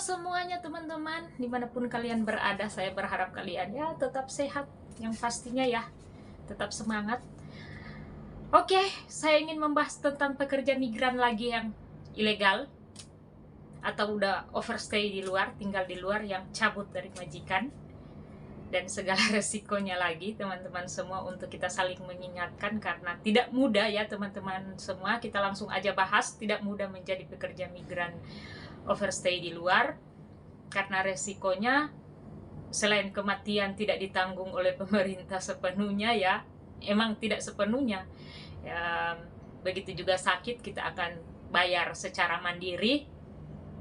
semuanya teman-teman, dimanapun kalian berada, saya berharap kalian ya tetap sehat, yang pastinya ya, tetap semangat. Oke, saya ingin membahas tentang pekerja migran lagi yang ilegal, atau udah overstay di luar, tinggal di luar, yang cabut dari majikan, dan segala resikonya lagi teman-teman semua, untuk kita saling mengingatkan, karena tidak mudah ya teman-teman semua. Kita langsung aja bahas, tidak mudah menjadi pekerja migran overstay di luar, karena resikonya selain kematian tidak ditanggung oleh pemerintah sepenuhnya ya, emang tidak sepenuhnya ya, begitu juga sakit kita akan bayar secara mandiri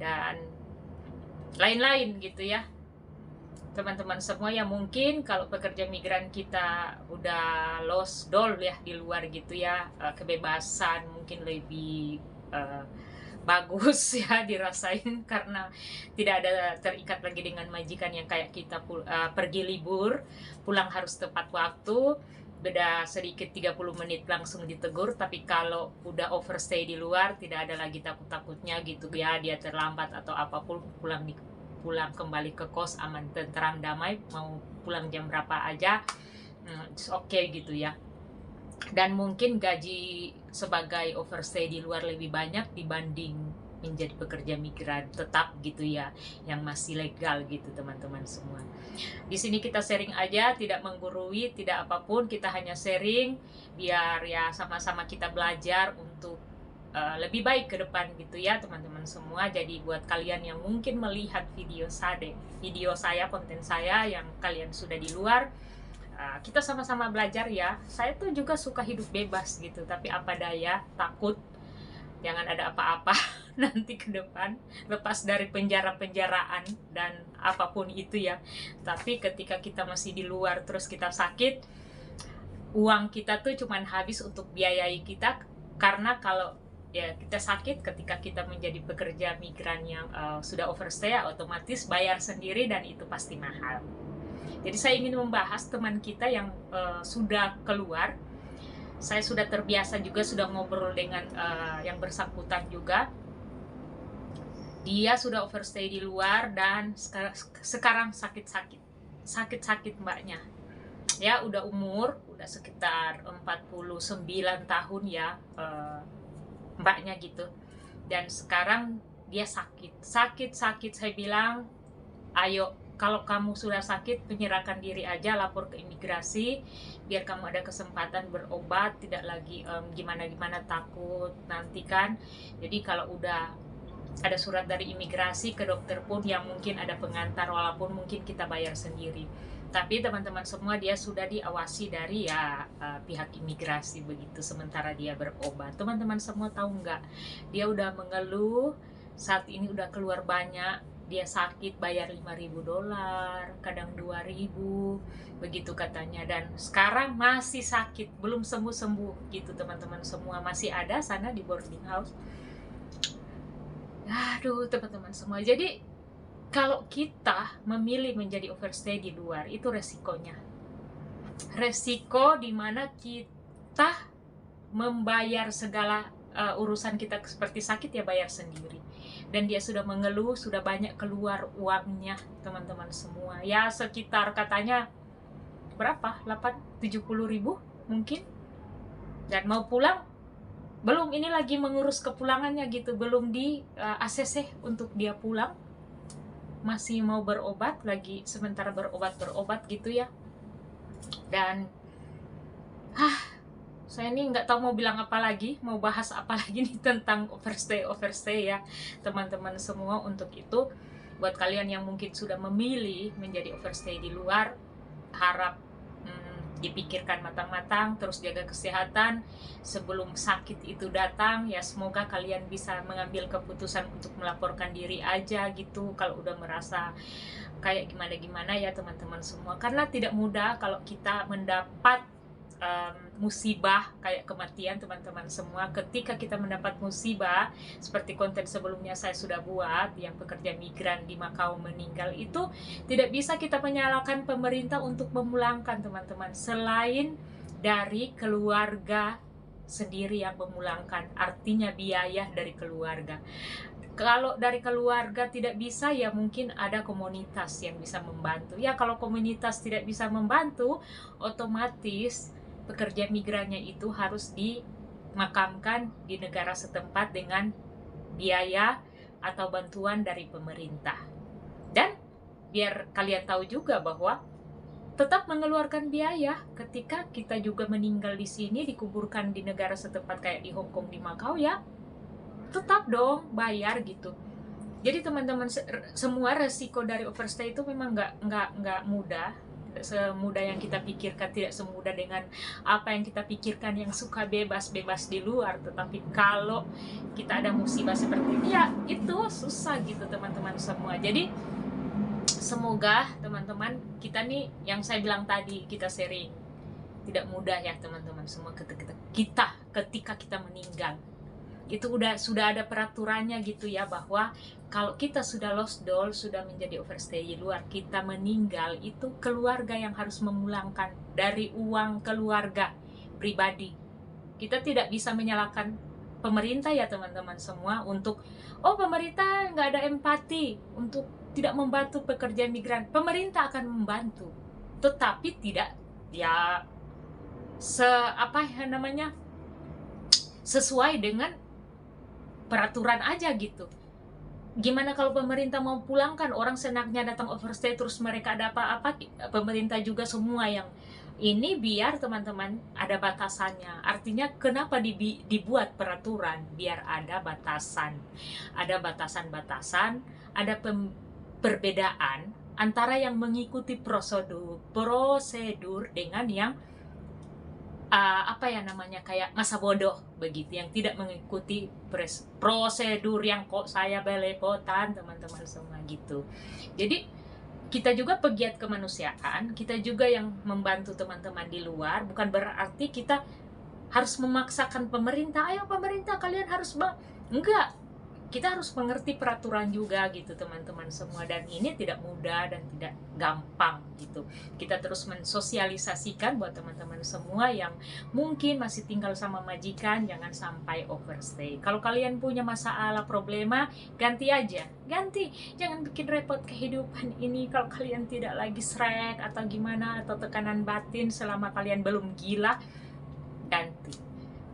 dan lain-lain gitu ya teman-teman semua. Ya mungkin kalau pekerja migran kita udah lost doll ya di luar gitu ya, kebebasan mungkin lebih bagus ya dirasain, karena tidak ada terikat lagi dengan majikan yang kayak kita pergi libur pulang harus tepat waktu, beda sedikit 30 menit langsung ditegur. Tapi kalau udah overstay di luar tidak ada lagi takut-takutnya gitu ya, dia terlambat atau apapun, pulang kembali ke kos aman tentram damai, mau pulang jam berapa aja it's okay gitu ya. Dan mungkin gaji sebagai overstay di luar lebih banyak dibanding menjadi pekerja migran tetap gitu ya, yang masih legal gitu teman-teman semua. Di sini kita sharing aja, tidak menggurui, tidak apapun, kita hanya sharing biar ya sama-sama kita belajar untuk lebih baik ke depan gitu ya teman-teman semua. Jadi buat kalian yang mungkin melihat video saya, konten saya yang kalian sudah di luar, kita sama-sama belajar ya. Saya tuh juga suka hidup bebas gitu, tapi apa daya, takut jangan ada apa-apa nanti ke depan, lepas dari penjara-penjaraan dan apapun itu ya. Tapi ketika kita masih di luar terus kita sakit, uang kita tuh cuman habis untuk biayai kita. Karena kalau ya kita sakit ketika kita menjadi pekerja migran yang sudah overstay, otomatis bayar sendiri dan itu pasti mahal. Jadi saya ingin membahas teman kita yang sudah keluar. Saya sudah terbiasa juga, sudah ngobrol dengan yang bersangkutan juga. Dia sudah overstay di luar dan sekarang sakit mbaknya. Ya udah udah sekitar 49 tahun ya mbaknya gitu. Dan sekarang dia sakit. Saya bilang, ayo, kalau kamu sudah sakit, menyerahkan diri aja, lapor ke imigrasi, biar kamu ada kesempatan berobat, tidak lagi gimana-gimana takut nanti kan. Jadi kalau udah ada surat dari imigrasi ke dokter pun yang mungkin ada pengantar, walaupun mungkin kita bayar sendiri. Tapi teman-teman semua, dia sudah diawasi dari ya pihak imigrasi begitu, sementara dia berobat. Teman-teman semua tahu nggak, dia udah mengeluh saat ini udah keluar banyak. Dia sakit bayar $5.000, kadang 2.000 begitu katanya, dan sekarang masih sakit, belum sembuh-sembuh gitu teman-teman semua, masih ada sana di boarding house. Aduh teman-teman semua, jadi kalau kita memilih menjadi overstay di luar, itu resiko dimana kita membayar segala urusan kita, seperti sakit ya bayar sendiri. Dan dia sudah mengeluh, sudah banyak keluar uangnya teman-teman semua ya, sekitar katanya berapa, 70 ribu mungkin. Dan mau pulang belum, ini lagi mengurus kepulangannya gitu, belum di ACC untuk dia pulang, masih mau berobat lagi, sementara berobat gitu ya. Dan saya ini nggak tahu mau bilang apa lagi, mau bahas apa lagi nih tentang overstay ya teman-teman semua. Untuk itu, buat kalian yang mungkin sudah memilih menjadi overstay di luar, harap dipikirkan matang-matang, terus jaga kesehatan sebelum sakit itu datang ya. Semoga kalian bisa mengambil keputusan untuk melaporkan diri aja gitu kalau udah merasa kayak gimana ya teman-teman semua, karena tidak mudah kalau kita mendapat musibah kayak kematian teman-teman semua. Ketika kita mendapat musibah seperti konten sebelumnya saya sudah buat, yang pekerja migran di Makau meninggal, itu tidak bisa kita menyalahkan pemerintah untuk memulangkan teman-teman, selain dari keluarga sendiri yang memulangkan, artinya biaya dari keluarga. Kalau dari keluarga tidak bisa, ya mungkin ada komunitas yang bisa membantu. Ya kalau komunitas tidak bisa membantu, otomatis pekerja migrannya itu harus dimakamkan di negara setempat dengan biaya atau bantuan dari pemerintah. Dan biar kalian tahu juga bahwa tetap mengeluarkan biaya ketika kita juga meninggal di sini, dikuburkan di negara setempat kayak di Hong Kong, di Macau, ya tetap dong bayar gitu. Jadi teman-teman, semua resiko dari overstay itu memang nggak mudah, semudah yang kita pikirkan, tidak semudah dengan apa yang kita pikirkan yang suka bebas-bebas di luar. Tetapi kalau kita ada musibah seperti ini, ya itu susah gitu teman-teman semua. Jadi semoga teman-teman kita nih, yang saya bilang tadi, kita sharing, tidak mudah ya teman-teman semua ketika kita meninggal. Itu sudah ada peraturannya gitu ya, bahwa kalau kita sudah lost doll, sudah menjadi overstay di luar, kita meninggal, itu keluarga yang harus memulangkan dari uang keluarga pribadi. Kita tidak bisa menyalahkan pemerintah ya teman-teman semua untuk pemerintah nggak ada empati untuk tidak membantu pekerja migran. Pemerintah akan membantu, tetapi tidak ya sesuai dengan peraturan aja gitu. Gimana kalau pemerintah mau pulangkan orang senaknya datang overstay terus mereka ada apa-apa, pemerintah juga semua yang ini, biar teman-teman ada batasannya. Artinya kenapa dibuat peraturan, biar ada batasan, ada batasan-batasan, ada perbedaan antara yang mengikuti prosedur dengan yang kayak masa bodoh begitu, yang tidak mengikuti prosedur, yang kok saya belepotan teman-teman semua gitu. Jadi kita juga pegiat kemanusiaan, kita juga yang membantu teman-teman di luar, bukan berarti kita harus memaksakan pemerintah, ayo pemerintah kalian harus enggak, kita harus mengerti peraturan juga gitu teman-teman semua. Dan ini tidak mudah dan tidak gampang gitu. Kita terus mensosialisasikan buat teman-teman semua yang mungkin masih tinggal sama majikan, jangan sampai overstay. Kalau kalian punya masalah, problema, ganti aja, ganti, jangan bikin repot kehidupan ini. Kalau kalian tidak lagi srek atau gimana, atau tekanan batin selama kalian belum gila, ganti.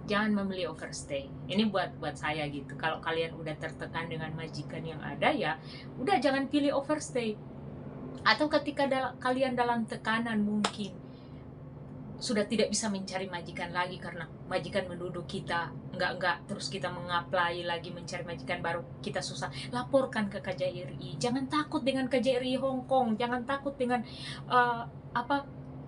Jangan membeli overstay. Ini buat saya gitu. Kalau kalian udah tertekan dengan majikan yang ada, ya udah jangan pilih overstay. Atau ketika kalian dalam tekanan, mungkin sudah tidak bisa mencari majikan lagi karena majikan menduduk kita, enggak, terus kita mengapply lagi mencari majikan baru, kita susah, laporkan ke KJRI. Jangan takut dengan KJRI Hong Kong, jangan takut dengan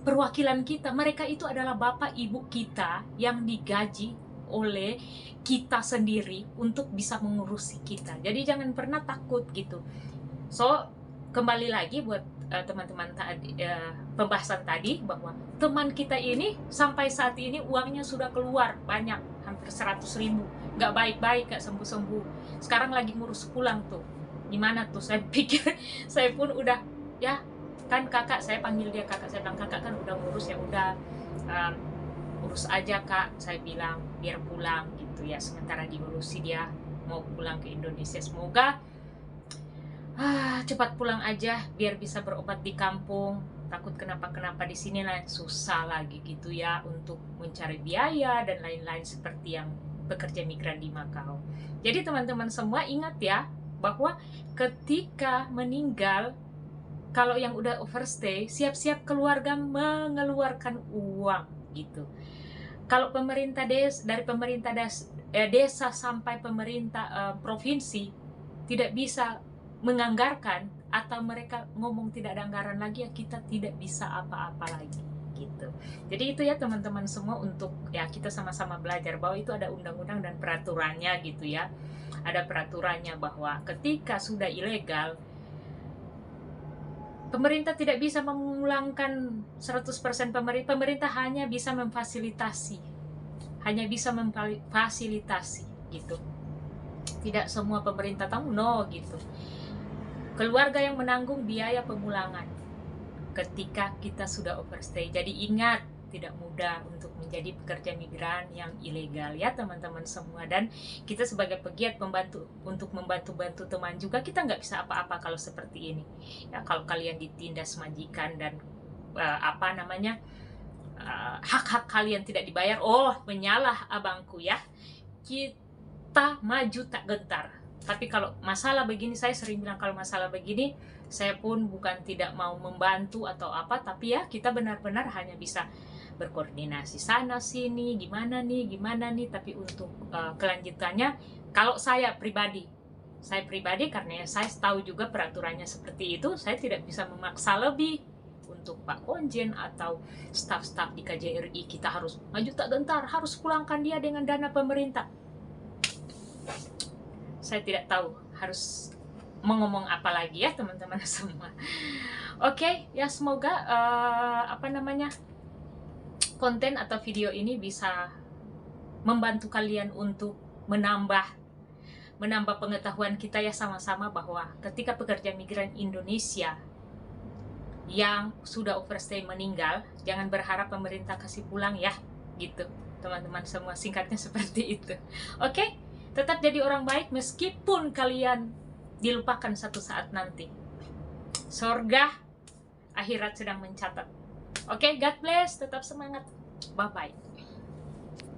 perwakilan kita. Mereka itu adalah bapak ibu kita yang digaji oleh kita sendiri untuk bisa mengurusi kita. Jadi jangan pernah takut gitu. So kembali lagi buat teman-teman tadi, pembahasan tadi, bahwa teman kita ini sampai saat ini uangnya sudah keluar banyak, hampir 100.000, nggak baik-baik, nggak sembuh-sembuh. Sekarang lagi ngurus pulang tuh. Gimana tuh? Saya pikir saya pun udah, ya kan kakak, saya panggil dia kakak, saya bilang kakak kan udah ngurus, ya udah urus aja kak, saya bilang, biar pulang gitu ya, sementara diurusi dia mau pulang ke Indonesia. Semoga cepat pulang aja biar bisa berobat di kampung. Takut kenapa-kenapa di sini lah susah lagi gitu ya untuk mencari biaya dan lain-lain seperti yang pekerja migran di Macau. Jadi teman-teman semua ingat ya, bahwa ketika meninggal, kalau yang udah overstay, siap-siap keluarga mengeluarkan uang gitu. Kalau pemerintah dari pemerintah desa sampai pemerintah provinsi tidak bisa menganggarkan, atau mereka ngomong tidak ada anggaran lagi, ya kita tidak bisa apa-apa lagi gitu. Jadi itu ya teman-teman semua, untuk ya kita sama-sama belajar bahwa itu ada undang-undang dan peraturannya gitu ya. Ada peraturannya bahwa ketika sudah ilegal, pemerintah tidak bisa memulangkan 100%. Pemerintah hanya bisa memfasilitasi. Gitu. Tidak semua pemerintah tahu, no gitu. Keluarga yang menanggung biaya pemulangan ketika kita sudah overstay. Jadi ingat, tidak mudah untuk menjadi pekerja migran yang ilegal ya teman-teman semua. Dan kita sebagai pegiat untuk membantu teman juga, kita nggak bisa apa-apa kalau seperti ini ya. Kalau kalian ditindas majikan dan hak-hak kalian tidak dibayar, menyalah abangku ya, kita maju tak gentar. Tapi kalau masalah begini, saya sering bilang kalau masalah begini, saya pun bukan tidak mau membantu atau apa, tapi ya kita benar-benar hanya bisa berkoordinasi sana sini, gimana nih. Tapi untuk kelanjutannya, kalau saya pribadi karena saya tahu juga peraturannya seperti itu, saya tidak bisa memaksa lebih untuk Pak Konjen atau staf-staf di KJRI. Kita harus maju tak gentar, harus pulangkan dia dengan dana pemerintah. Saya tidak tahu harus mengomong apa lagi ya teman-teman semua. Oke, ya semoga konten atau video ini bisa membantu kalian untuk menambah pengetahuan kita ya sama-sama, bahwa ketika pekerja migran Indonesia yang sudah overstay meninggal, jangan berharap pemerintah kasih pulang ya, gitu teman-teman semua. Singkatnya seperti itu. Oke, tetap jadi orang baik meskipun kalian dilupakan satu saat nanti. Sorga akhirat sedang mencatat. Oke, God bless, tetap semangat. Bye-bye.